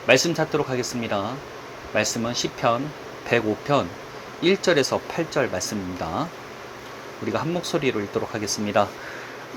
말씀 찾도록 하겠습니다. 말씀은 시편 105편 1절에서 8절 말씀입니다. 우리가 한 목소리로 읽도록 하겠습니다.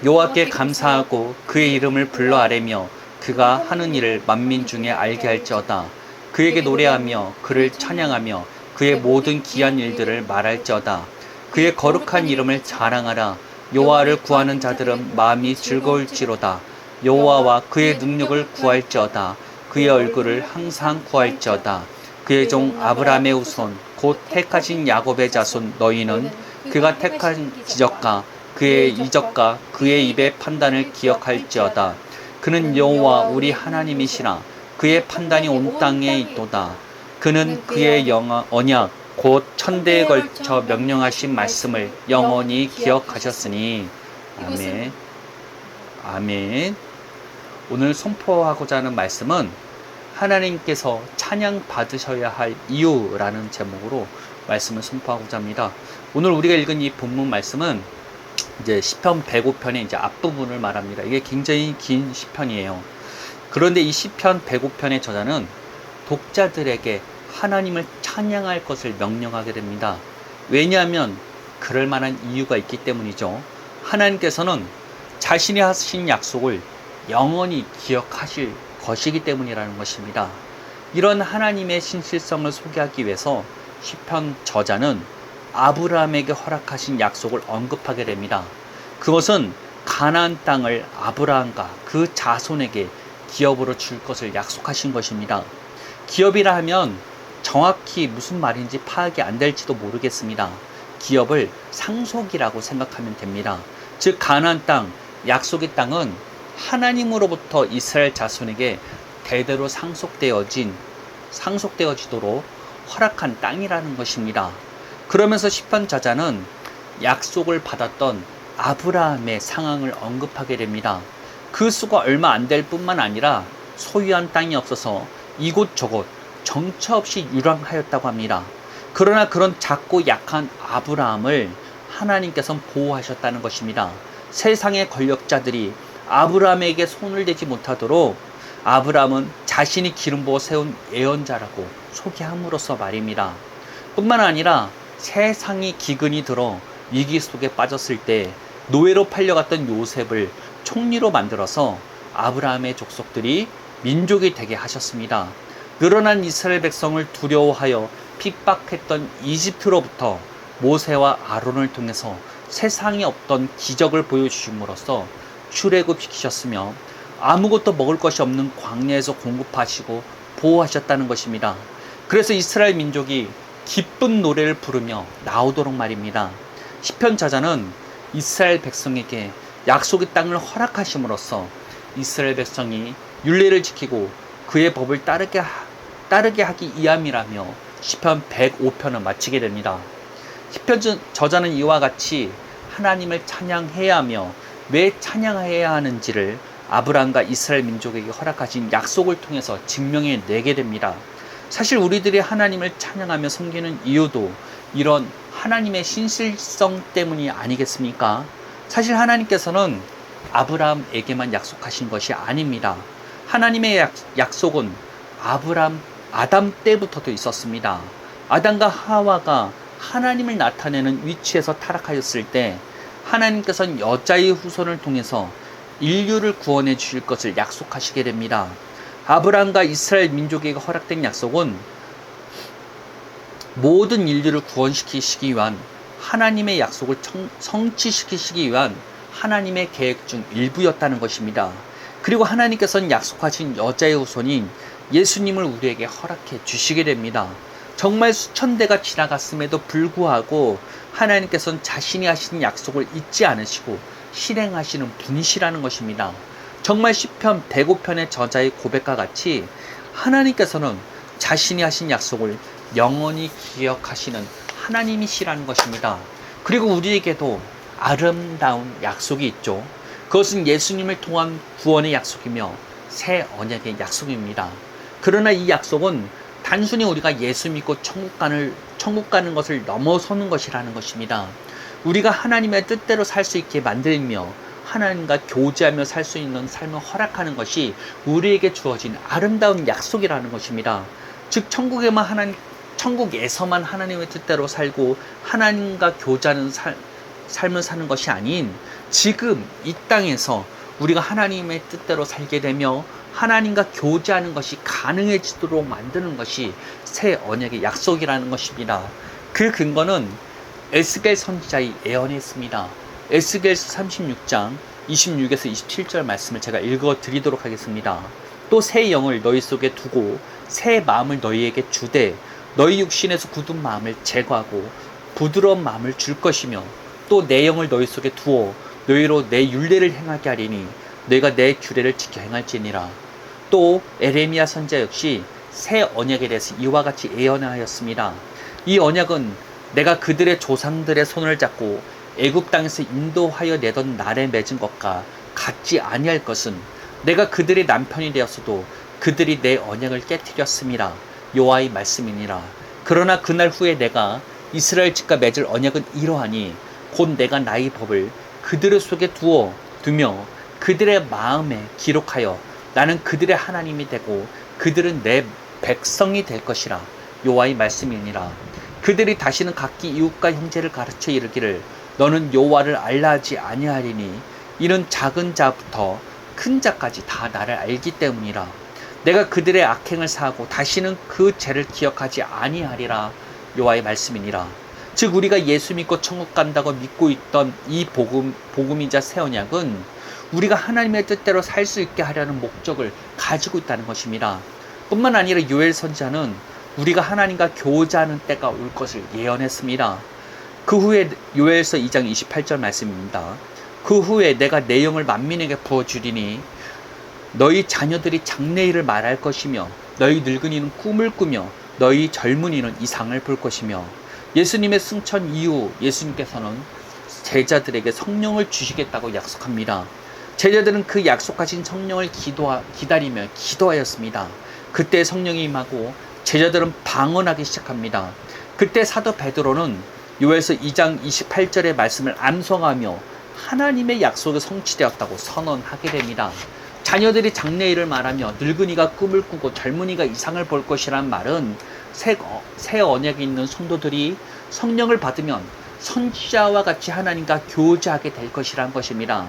여호와께 감사하고 그의 이름을 불러 아뢰며 그가 하는 일을 만민 중에 알게 할지어다. 그에게 노래하며 그를 찬양하며 그의 모든 기한 일들을 말할지어다. 그의 거룩한 이름을 자랑하라. 여호와를 구하는 자들은 마음이 즐거울지로다. 여호와와 그의 능력을 구할지어다. 그의 얼굴을 항상 구할지어다. 그의 종 아브라함의 후손 곧 택하신 야곱의 자손 너희는 그가 택한 기적과 그의 이적과 그의 입의 판단을 기억할지어다. 그는 여호와 우리 하나님이시라. 그의 판단이 온 땅에 있도다. 그는 그의 언약 곧 천대에 걸쳐 명령하신 말씀을 영원히 기억하셨으니. 아멘. 아멘. 오늘 선포하고자 하는 말씀은 하나님께서 찬양 받으셔야 할 이유라는 제목으로 말씀을 선포하고자 합니다. 오늘 우리가 읽은 이 본문 말씀은 이제 시편 105편의 이제 앞부분을 말합니다. 이게 굉장히 긴 시편이에요. 그런데 이 시편 105편의 저자는 독자들에게 하나님을 찬양할 것을 명령하게 됩니다. 왜냐하면 그럴 만한 이유가 있기 때문이죠. 하나님께서는 자신이 하신 약속을 영원히 기억하실 것이기 때문이라는 것입니다. 이런 하나님의 신실성을 소개하기 위해서 시편 저자는 아브라함에게 허락하신 약속을 언급하게 됩니다. 그것은 가나안 땅을 아브라함과 그 자손에게 기업으로 줄 것을 약속하신 것입니다. 기업이라 하면 정확히 무슨 말인지 파악이 안 될지도 모르겠습니다. 기업을 상속이라고 생각하면 됩니다. 즉 가나안 땅, 약속의 땅은 하나님으로부터 이스라엘 자손에게 대대로 상속되어지도록 허락한 땅이라는 것입니다. 그러면서 시편 저자는 약속을 받았던 아브라함의 상황을 언급하게 됩니다. 그 수가 얼마 안 될 뿐만 아니라 소유한 땅이 없어서 이곳저곳 정처 없이 유랑하였다고 합니다. 그러나 그런 작고 약한 아브라함을 하나님께서는 보호하셨다는 것입니다. 세상의 권력자들이 아브라함에게 손을 대지 못하도록 아브라함은 자신이 기름 부어 세운 예언자라고 소개함으로써 말입니다. 뿐만 아니라 세상이 기근이 들어 위기 속에 빠졌을 때 노예로 팔려갔던 요셉을 총리로 만들어서 아브라함의 족속들이 민족이 되게 하셨습니다. 늘어난 이스라엘 백성을 두려워하여 핍박했던 이집트로부터 모세와 아론을 통해서 세상에 없던 기적을 보여주심으로써 출애굽시키셨으며 아무것도 먹을 것이 없는 광야에서 공급하시고 보호하셨다는 것입니다. 그래서 이스라엘 민족이 기쁜 노래를 부르며 나오도록 말입니다. 시편 저자는 이스라엘 백성에게 약속의 땅을 허락하심으로써 이스라엘 백성이 율례를 지키고 그의 법을 따르게 하기 위함이라며 시편 105편을 마치게 됩니다. 시편 저자는 이와 같이 하나님을 찬양해야 하며 왜 찬양해야 하는지를 아브라함과 이스라엘 민족에게 허락하신 약속을 통해서 증명해 내게 됩니다. 사실 우리들이 하나님을 찬양하며 섬기는 이유도 이런 하나님의 신실성 때문이 아니겠습니까? 사실 하나님께서는 아브라함에게만 약속하신 것이 아닙니다. 하나님의 약속은 아담 때부터도 있었습니다. 아담과 하와가 하나님을 나타내는 위치에서 타락하였을 때 하나님께서는 여자의 후손을 통해서 인류를 구원해 주실 것을 약속하시게 됩니다. 아브라함과 이스라엘 민족에게 허락된 약속은 모든 인류를 구원시키시기 위한 하나님의 약속을 성취시키시기 위한 하나님의 계획 중 일부였다는 것입니다. 그리고 하나님께서는 약속하신 여자의 후손인 예수님을 우리에게 허락해 주시게 됩니다. 정말 수천 대가 지나갔음에도 불구하고 하나님께서는 자신이 하신 약속을 잊지 않으시고 실행하시는 분이시라는 것입니다. 정말 시편 105편의 저자의 고백과 같이 하나님께서는 자신이 하신 약속을 영원히 기억하시는 하나님이시라는 것입니다. 그리고 우리에게도 아름다운 약속이 있죠. 그것은 예수님을 통한 구원의 약속이며 새 언약의 약속입니다. 그러나 이 약속은 단순히 우리가 예수 믿고 천국 가는 것을 넘어서는 것이라는 것입니다. 우리가 하나님의 뜻대로 살 수 있게 만들며 하나님과 교제하며 살 수 있는 삶을 허락하는 것이 우리에게 주어진 아름다운 약속이라는 것입니다. 즉 천국에서만 하나님의 뜻대로 살고 하나님과 교제하는 삶을 사는 것이 아닌 지금 이 땅에서 우리가 하나님의 뜻대로 살게 되며 하나님과 교제하는 것이 가능해지도록 만드는 것이 새 언약의 약속이라는 것입니다. 그 근거는 에스겔 선지자의 예언에 있습니다. 에스겔서 36장 26에서 27절 말씀을 제가 읽어 드리도록 하겠습니다. 또 새 영을 너희 속에 두고 새 마음을 너희에게 주되 너희 육신에서 굳은 마음을 제거하고 부드러운 마음을 줄 것이며 또 내 영을 너희 속에 두어 너희로 내 율례를 행하게 하리니 너희가 내 규례를 지켜 행할지니라. 또 에레미야 선지자 역시 새 언약에 대해서 이와 같이 예언하였습니다. 이 언약은 내가 그들의 조상들의 손을 잡고 애굽 땅에서 인도하여 내던 날에 맺은 것과 같지 아니할 것은 내가 그들의 남편이 되었어도 그들이 내 언약을 깨뜨렸음이라. 여호와의 말씀이니라. 그러나 그날 후에 내가 이스라엘 집과 맺을 언약은 이러하니 곧 내가 나의 법을 그들의 속에 두며 그들의 마음에 기록하여 나는 그들의 하나님이 되고 그들은 내 백성이 될 것이라. 여호와의 말씀이니라. 그들이 다시는 각기 이웃과 형제를 가르쳐 이르기를 너는 여호와를 알라 하지 아니하리니 이는 작은 자부터 큰 자까지 다 나를 알기 때문이라. 내가 그들의 악행을 사하고 다시는 그 죄를 기억하지 아니하리라. 여호와의 말씀이니라. 즉 우리가 예수 믿고 천국 간다고 믿고 있던 이 복음이자 새 언약은 우리가 하나님의 뜻대로 살 수 있게 하려는 목적을 가지고 있다는 것입니다. 뿐만 아니라 요엘 선지자는 우리가 하나님과 교제하는 때가 올 것을 예언했습니다. 그 후에 요엘서 2장 28절 말씀입니다. 그 후에 내가 내 영을 만민에게 부어주리니 너희 자녀들이 장래일을 말할 것이며 너희 늙은이는 꿈을 꾸며 너희 젊은이는 이상을 볼 것이며. 예수님의 승천 이후 예수님께서는 제자들에게 성령을 주시겠다고 약속합니다. 제자들은 그 약속하신 성령을 기다리며 기도하였습니다. 그때 성령이 임하고 제자들은 방언하기 시작합니다. 그때 사도 베드로는 요엘서 2장 28절의 말씀을 암송하며 하나님의 약속이 성취되었다고 선언하게 됩니다. 자녀들이 장래일을 말하며 늙은이가 꿈을 꾸고 젊은이가 이상을 볼 것이란 말은 새 언약에 있는 성도들이 성령을 받으면 선지자와 같이 하나님과 교제하게 될 것이란 것입니다.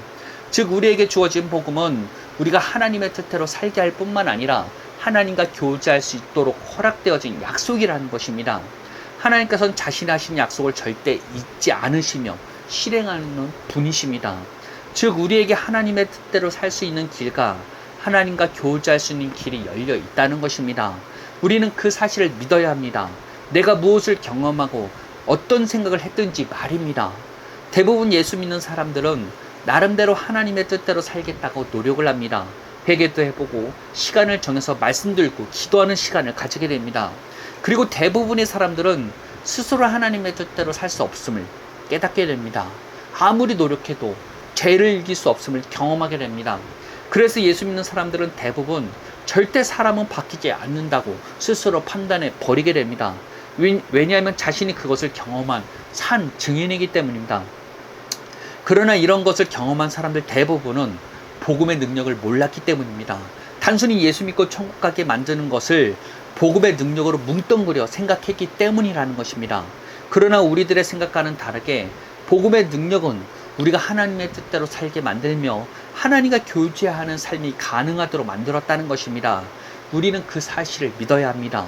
즉 우리에게 주어진 복음은 우리가 하나님의 뜻대로 살게 할 뿐만 아니라 하나님과 교제할 수 있도록 허락되어진 약속이라는 것입니다. 하나님께서는 자신이 하신 약속을 절대 잊지 않으시며 실행하는 분이십니다. 즉 우리에게 하나님의 뜻대로 살 수 있는 길과 하나님과 교제할 수 있는 길이 열려 있다는 것입니다. 우리는 그 사실을 믿어야 합니다. 내가 무엇을 경험하고 어떤 생각을 했든지 말입니다. 대부분 예수 믿는 사람들은 나름대로 하나님의 뜻대로 살겠다고 노력을 합니다. 회개도 해보고 시간을 정해서 말씀도 읽고 기도하는 시간을 가지게 됩니다. 그리고 대부분의 사람들은 스스로 하나님의 뜻대로 살 수 없음을 깨닫게 됩니다. 아무리 노력해도 죄를 이길 수 없음을 경험하게 됩니다. 그래서 예수 믿는 사람들은 대부분 절대 사람은 바뀌지 않는다고 스스로 판단해 버리게 됩니다. 왜냐하면 자신이 그것을 경험한 산 증인이기 때문입니다. 그러나 이런 것을 경험한 사람들 대부분은 복음의 능력을 몰랐기 때문입니다. 단순히 예수 믿고 천국 가게 만드는 것을 복음의 능력으로 뭉뚱그려 생각했기 때문이라는 것입니다. 그러나 우리들의 생각과는 다르게 복음의 능력은 우리가 하나님의 뜻대로 살게 만들며 하나님과 교제하는 삶이 가능하도록 만들었다는 것입니다. 우리는 그 사실을 믿어야 합니다.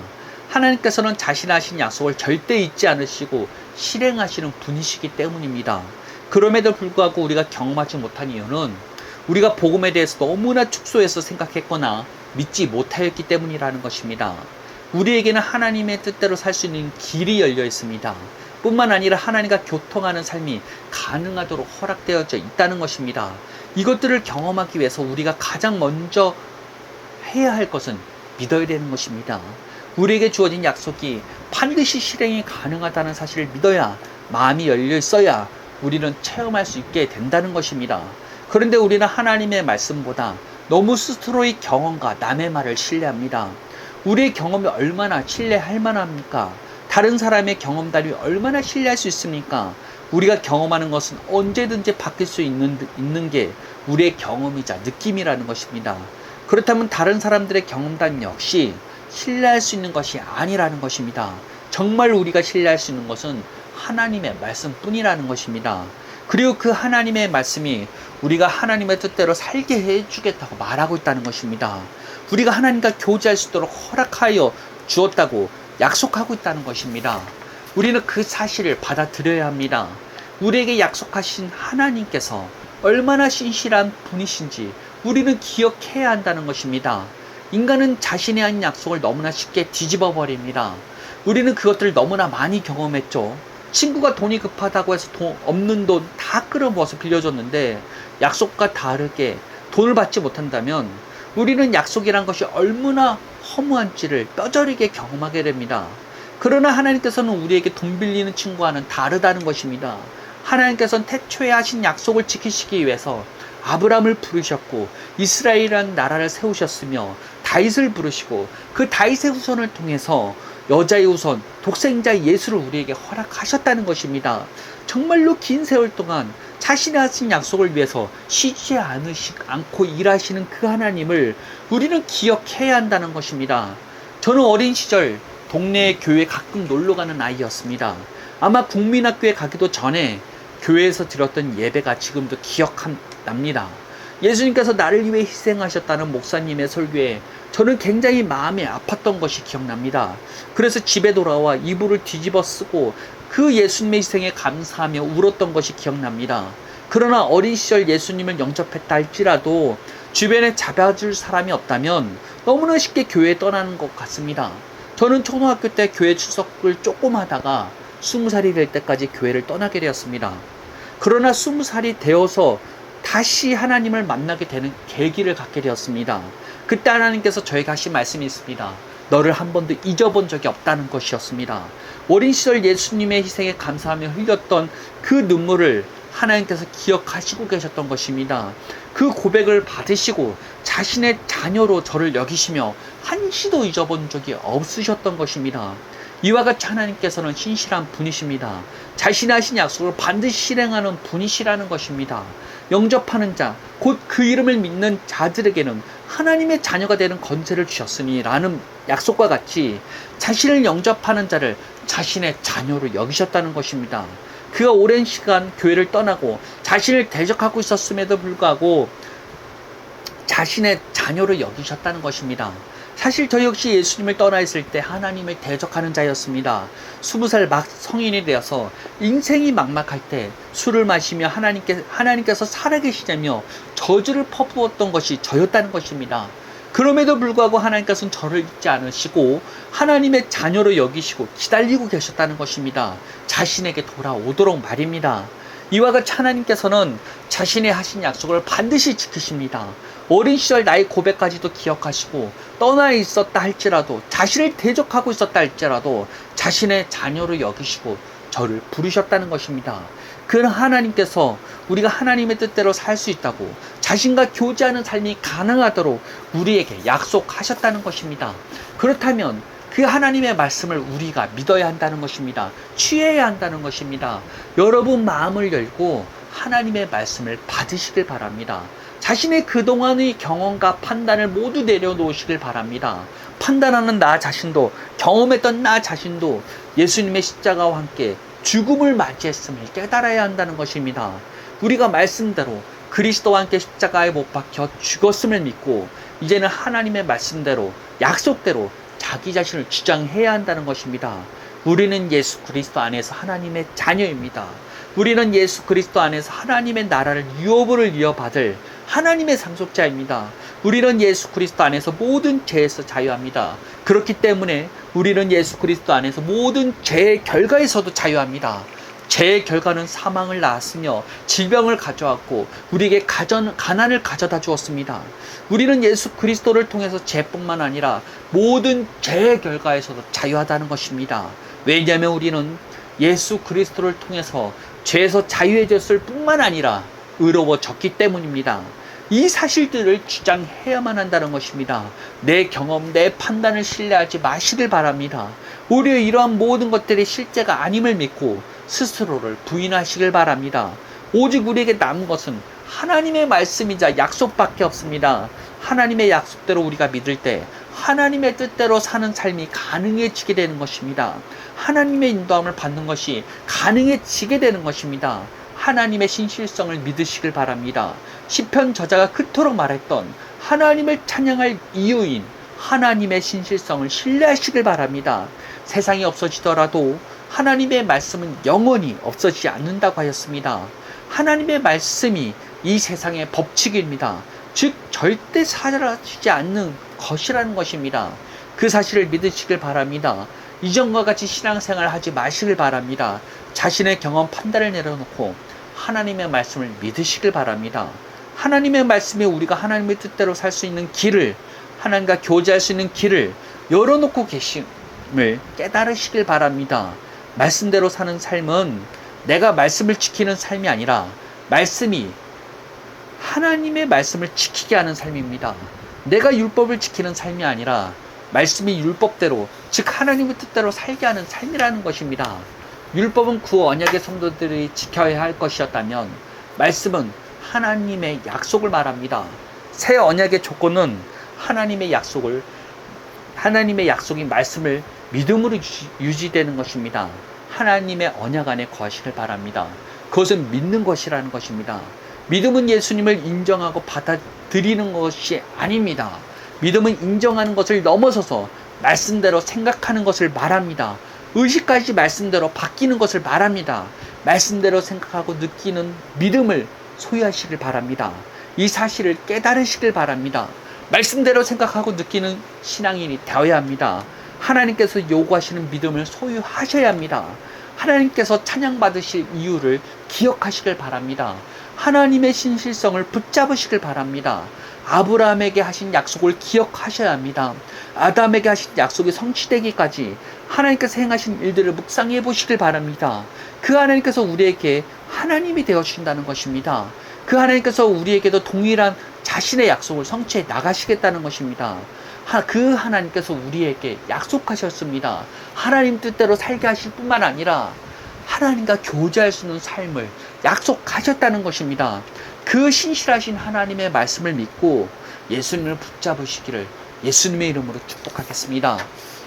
하나님께서는 자신 하신 약속을 절대 잊지 않으시고 실행하시는 분이시기 때문입니다. 그럼에도 불구하고 우리가 경험하지 못한 이유는 우리가 복음에 대해서 너무나 축소해서 생각했거나 믿지 못하였기 때문이라는 것입니다. 우리에게는 하나님의 뜻대로 살 수 있는 길이 열려 있습니다. 뿐만 아니라 하나님과 교통하는 삶이 가능하도록 허락되어져 있다는 것입니다. 이것들을 경험하기 위해서 우리가 가장 먼저 해야 할 것은 믿어야 되는 것입니다. 우리에게 주어진 약속이 반드시 실행이 가능하다는 사실을 믿어야 마음이 열려 있어야 우리는 체험할 수 있게 된다는 것입니다. 그런데 우리는 하나님의 말씀보다 너무 스스로의 경험과 남의 말을 신뢰합니다. 우리의 경험이 얼마나 신뢰할 만합니까? 다른 사람의 경험담이 얼마나 신뢰할 수 있습니까? 우리가 경험하는 것은 언제든지 바뀔 수 있는 게 우리의 경험이자 느낌이라는 것입니다. 그렇다면 다른 사람들의 경험담 역시 신뢰할 수 있는 것이 아니라는 것입니다. 정말 우리가 신뢰할 수 있는 것은 하나님의 말씀뿐이라는 것입니다. 그리고 그 하나님의 말씀이 우리가 하나님의 뜻대로 살게 해주겠다고 말하고 있다는 것입니다. 우리가 하나님과 교제할 수 있도록 허락하여 주었다고 약속하고 있다는 것입니다. 우리는 그 사실을 받아들여야 합니다. 우리에게 약속하신 하나님께서 얼마나 신실한 분이신지 우리는 기억해야 한다는 것입니다. 인간은 자신이 한 약속을 너무나 쉽게 뒤집어 버립니다. 우리는 그것들을 너무나 많이 경험했죠. 친구가 돈이 급하다고 해서 없는 돈 다 끌어모아서 빌려줬는데 약속과 다르게 돈을 받지 못한다면 우리는 약속이란 것이 얼마나 허무한지를 뼈저리게 경험하게 됩니다. 그러나 하나님께서는 우리에게 돈 빌리는 친구와는 다르다는 것입니다. 하나님께서는 태초에 하신 약속을 지키시기 위해서 아브라함을 부르셨고 이스라엘이라는 나라를 세우셨으며 다윗을 부르시고 그 다윗의 후손을 통해서 여자의 후손, 독생자 예수를 우리에게 허락하셨다는 것입니다. 정말로 긴 세월 동안 자신이 하신 약속을 위해서 쉬지 않고 일하시는 그 하나님을 우리는 기억해야 한다는 것입니다. 저는 어린 시절 동네 교회 가끔 놀러 가는 아이였습니다. 아마 국민학교에 가기도 전에 교회에서 드렸던 예배가 지금도 기억납니다. 예수님께서 나를 위해 희생하셨다는 목사님의 설교에 저는 굉장히 마음이 아팠던 것이 기억납니다. 그래서 집에 돌아와 이불을 뒤집어 쓰고 그 예수님의 희생에 감사하며 울었던 것이 기억납니다. 그러나 어린 시절 예수님을 영접했다 할지라도 주변에 잡아줄 사람이 없다면 너무나 쉽게 교회에 떠나는 것 같습니다. 저는 초등학교 때 교회 출석을 조금 하다가 20살이 될 때까지 교회를 떠나게 되었습니다. 그러나 20살이 되어서 다시 하나님을 만나게 되는 계기를 갖게 되었습니다. 그때 하나님께서 저에게 하신 말씀이 있습니다. 너를 한 번도 잊어본 적이 없다는 것이었습니다. 어린 시절 예수님의 희생에 감사하며 흘렸던 그 눈물을 하나님께서 기억하시고 계셨던 것입니다. 그 고백을 받으시고 자신의 자녀로 저를 여기시며 한시도 잊어본 적이 없으셨던 것입니다. 이와 같이 하나님께서는 신실한 분이십니다. 자신이 하신 약속을 반드시 실행하는 분이시라는 것입니다. 영접하는 자, 곧 그 이름을 믿는 자들에게는 하나님의 자녀가 되는 권세를 주셨으니 라는 약속과 같이 자신을 영접하는 자를 자신의 자녀로 여기셨다는 것입니다. 그가 오랜 시간 교회를 떠나고 자신을 대적하고 있었음에도 불구하고 자신의 자녀로 여기셨다는 것입니다. 사실 저 역시 예수님을 떠나 있을 때 하나님을 대적하는 자였습니다. 20살 막 성인이 되어서 인생이 막막할 때 술을 마시며 하나님께서 살아계시다며 저주를 퍼부었던 것이 저였다는 것입니다. 그럼에도 불구하고 하나님께서는 저를 잊지 않으시고 하나님의 자녀로 여기시고 기다리고 계셨다는 것입니다. 자신에게 돌아오도록 말입니다. 이와 같이 하나님께서는 자신의 하신 약속을 반드시 지키십니다. 어린 시절 나의 고백까지도 기억하시고 떠나 있었다 할지라도 자신을 대적하고 있었다 할지라도 자신의 자녀로 여기시고 저를 부르셨다는 것입니다. 그 하나님께서 우리가 하나님의 뜻대로 살 수 있다고 자신과 교제하는 삶이 가능하도록 우리에게 약속하셨다는 것입니다. 그렇다면 그 하나님의 말씀을 우리가 믿어야 한다는 것입니다. 취해야 한다는 것입니다. 여러분 마음을 열고 하나님의 말씀을 받으시길 바랍니다. 자신의 그동안의 경험과 판단을 모두 내려놓으시길 바랍니다. 판단하는 나 자신도, 경험했던 나 자신도 예수님의 십자가와 함께 죽음을 맞이했음을 깨달아야 한다는 것입니다. 우리가 말씀대로 그리스도와 함께 십자가에 못 박혀 죽었음을 믿고 이제는 하나님의 말씀대로, 약속대로 자기 자신을 주장해야 한다는 것입니다. 우리는 예수 그리스도 안에서 하나님의 자녀입니다. 우리는 예수 그리스도 안에서 하나님의 나라를 유업을 이어받을 하나님의 상속자입니다. 우리는 예수 그리스도 안에서 모든 죄에서 자유합니다. 그렇기 때문에 우리는 예수 그리스도 안에서 모든 죄의 결과에서도 자유합니다. 죄의 결과는 사망을 낳았으며 질병을 가져왔고 우리에게 가난을 가져다 주었습니다. 우리는 예수 그리스도를 통해서 죄뿐만 아니라 모든 죄의 결과에서도 자유하다는 것입니다. 왜냐하면 우리는 예수 그리스도를 통해서 죄에서 자유해졌을 뿐만 아니라 의로워졌기 때문입니다. 이 사실들을 주장해야만 한다는 것입니다. 내 경험, 내 판단을 신뢰하지 마시길 바랍니다. 오히려 이러한 모든 것들이 실제가 아님을 믿고 스스로를 부인하시길 바랍니다. 오직 우리에게 남은 것은 하나님의 말씀이자 약속밖에 없습니다. 하나님의 약속대로 우리가 믿을 때 하나님의 뜻대로 사는 삶이 가능해지게 되는 것입니다. 하나님의 인도함을 받는 것이 가능해지게 되는 것입니다. 하나님의 신실성을 믿으시길 바랍니다. 시편 저자가 그토록 말했던 하나님을 찬양할 이유인 하나님의 신실성을 신뢰하시길 바랍니다. 세상이 없어지더라도 하나님의 말씀은 영원히 없어지지 않는다고 하였습니다. 하나님의 말씀이 이 세상의 법칙입니다. 즉 절대 사라지지 않는 것이라는 것입니다. 그 사실을 믿으시길 바랍니다. 이전과 같이 신앙생활을 하지 마시길 바랍니다. 자신의 경험 판단을 내려놓고 하나님의 말씀을 믿으시길 바랍니다. 하나님의 말씀이 우리가 하나님의 뜻대로 살 수 있는 길을, 하나님과 교제할 수 있는 길을 열어놓고 계심을 깨달으시길 바랍니다. 말씀대로 사는 삶은 내가 말씀을 지키는 삶이 아니라 말씀이 하나님의 말씀을 지키게 하는 삶입니다. 내가 율법을 지키는 삶이 아니라 말씀이 율법대로, 즉 하나님의 뜻대로 살게 하는 삶이라는 것입니다. 율법은 구 언약의 성도들이 지켜야 할 것이었다면 말씀은 하나님의 약속을 말합니다. 새 언약의 조건은 하나님의 약속인 말씀을 믿음으로 유지되는 것입니다. 하나님의 언약 안에 거하시길 바랍니다. 그것은 믿는 것이라는 것입니다. 믿음은 예수님을 인정하고 받아들이는 것이 아닙니다. 믿음은 인정하는 것을 넘어서서 말씀대로 생각하는 것을 말합니다. 의식까지 말씀대로 바뀌는 것을 말합니다. 말씀대로 생각하고 느끼는 믿음을 소유하시길 바랍니다. 이 사실을 깨달으시길 바랍니다. 말씀대로 생각하고 느끼는 신앙인이 되어야 합니다. 하나님께서 요구하시는 믿음을 소유하셔야 합니다. 하나님께서 찬양받으실 이유를 기억하시길 바랍니다. 하나님의 신실성을 붙잡으시길 바랍니다. 아브라함에게 하신 약속을 기억하셔야 합니다. 아담에게 하신 약속이 성취되기까지 하나님께서 행하신 일들을 묵상해 보시길 바랍니다. 그 하나님께서 우리에게 하나님이 되어주신다는 것입니다. 그 하나님께서 우리에게도 동일한 자신의 약속을 성취해 나가시겠다는 것입니다. 그 하나님께서 우리에게 약속하셨습니다. 하나님 뜻대로 살게 하실 뿐만 아니라 하나님과 교제할 수 있는 삶을 약속하셨다는 것입니다. 그 신실하신 하나님의 말씀을 믿고 예수님을 붙잡으시기를 예수님의 이름으로 축복하겠습니다.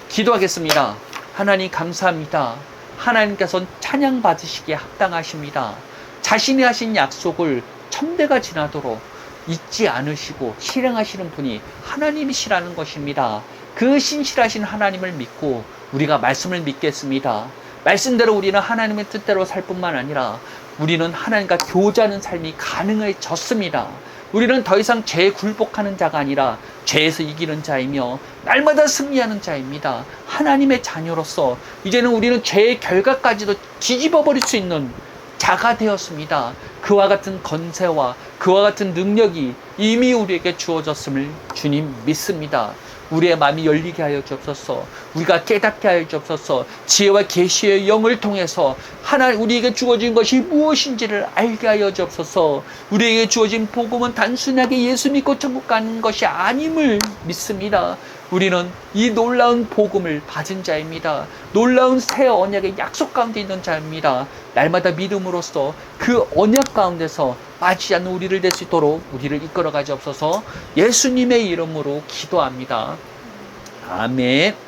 기도하겠습니다. 하나님 감사합니다. 하나님께서는 찬양받으시기에 합당하십니다. 자신이 하신 약속을 천대가 지나도록 잊지 않으시고 실행하시는 분이 하나님이시라는 것입니다. 그 신실하신 하나님을 믿고 우리가 말씀을 믿겠습니다. 말씀대로 우리는 하나님의 뜻대로 살 뿐만 아니라 우리는 하나님과 교제하는 삶이 가능해졌습니다. 우리는 더 이상 죄에 굴복하는 자가 아니라 죄에서 이기는 자이며 날마다 승리하는 자입니다. 하나님의 자녀로서 이제는 우리는 죄의 결과까지도 뒤집어 버릴 수 있는 자가 되었습니다. 그와 같은 건세와 그와 같은 능력이 이미 우리에게 주어졌음을 주님 믿습니다. 우리의 마음이 열리게 하여 주옵소서. 우리가 깨닫게 하여 주옵소서. 지혜와 계시의 영을 통해서 우리에게 주어진 것이 무엇인지를 알게 하여 주옵소서. 우리에게 주어진 복음은 단순하게 예수 믿고 천국 가는 것이 아님을 믿습니다. 우리는 이 놀라운 복음을 받은 자입니다. 놀라운 새 언약의 약속 가운데 있는 자입니다. 날마다 믿음으로써 그 언약 가운데서 빠지지 않는 우리를 될 수 있도록 우리를 이끌어 가지옵소서. 예수님의 이름으로 기도합니다. 아멘.